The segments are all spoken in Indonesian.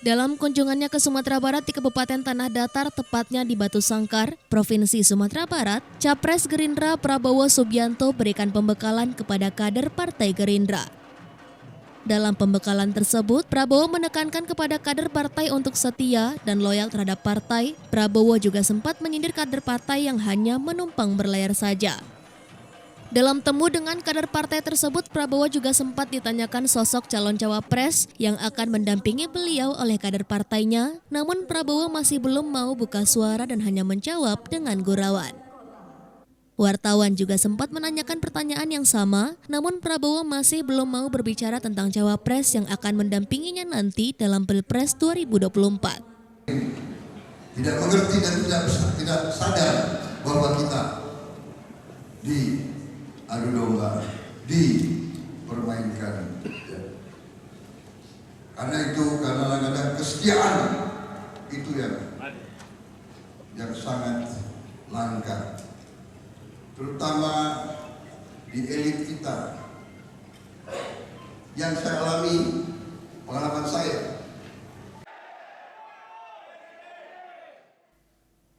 Dalam kunjungannya ke Sumatera Barat di Kabupaten Tanah Datar, tepatnya di Batu Sangkar, Provinsi Sumatera Barat, Capres Gerindra Prabowo Subianto berikan pembekalan kepada kader Partai Gerindra. Dalam pembekalan tersebut, Prabowo menekankan kepada kader partai untuk setia dan loyal terhadap partai. Prabowo juga sempat menyindir kader partai yang hanya menumpang berlayar saja. Dalam temu dengan kader partai tersebut, Prabowo juga sempat ditanyakan sosok calon cawapres yang akan mendampingi beliau oleh kader partainya. Namun Prabowo masih belum mau buka suara dan hanya menjawab dengan gurauan. Wartawan juga sempat menanyakan pertanyaan yang sama, namun Prabowo masih belum mau berbicara tentang cawapres yang akan mendampinginya nanti dalam Pilpres 2024. Tidak mengerti dan tidak sadar bahwa kita adu domba, dipermainkan. Karena itu, kadang-kadang kesetiaan itu yang sangat langka, terutama di elit kita. Yang saya alami, pengalaman saya.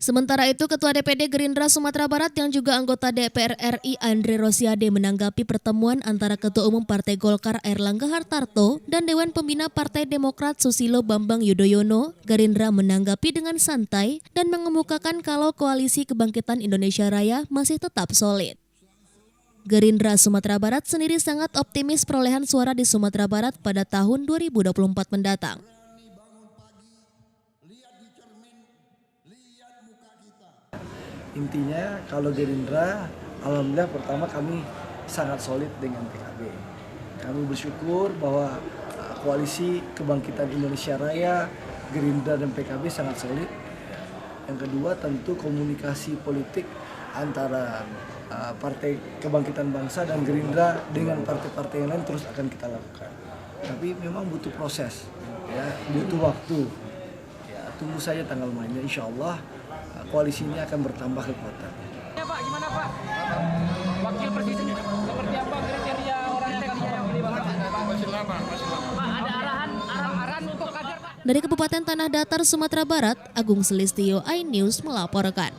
Sementara itu, Ketua DPD Gerindra Sumatera Barat yang juga anggota DPR RI Andre Rosiade menanggapi pertemuan antara Ketua Umum Partai Golkar Airlangga Hartarto dan Dewan Pembina Partai Demokrat Susilo Bambang Yudhoyono. Gerindra menanggapi dengan santai dan mengemukakan kalau Koalisi Kebangkitan Indonesia Raya masih tetap solid. Gerindra Sumatera Barat sendiri sangat optimis perolehan suara di Sumatera Barat pada tahun 2024 mendatang. Intinya kalau Gerindra, alhamdulillah pertama kami sangat solid dengan PKB. Kami bersyukur bahwa Koalisi Kebangkitan Indonesia Raya, Gerindra dan PKB sangat solid. Yang kedua tentu komunikasi politik antara Partai Kebangkitan Bangsa dan Gerindra dengan partai-partai yang lain terus akan kita lakukan. Tapi memang butuh proses, ya, butuh waktu. Ya, tunggu saja tanggal mainnya, insya Allah koalisi ini akan bertambah kekuatan. Ya Pak, gimana Pak? Wakil Presiden seperti apa kriteria orang yang akan dipilih Pak? Masih lama. Pak, ada arahan untuk kader Pak? Dari Kabupaten Tanah Datar, Sumatera Barat, Agung Selistio, iNews melaporkan.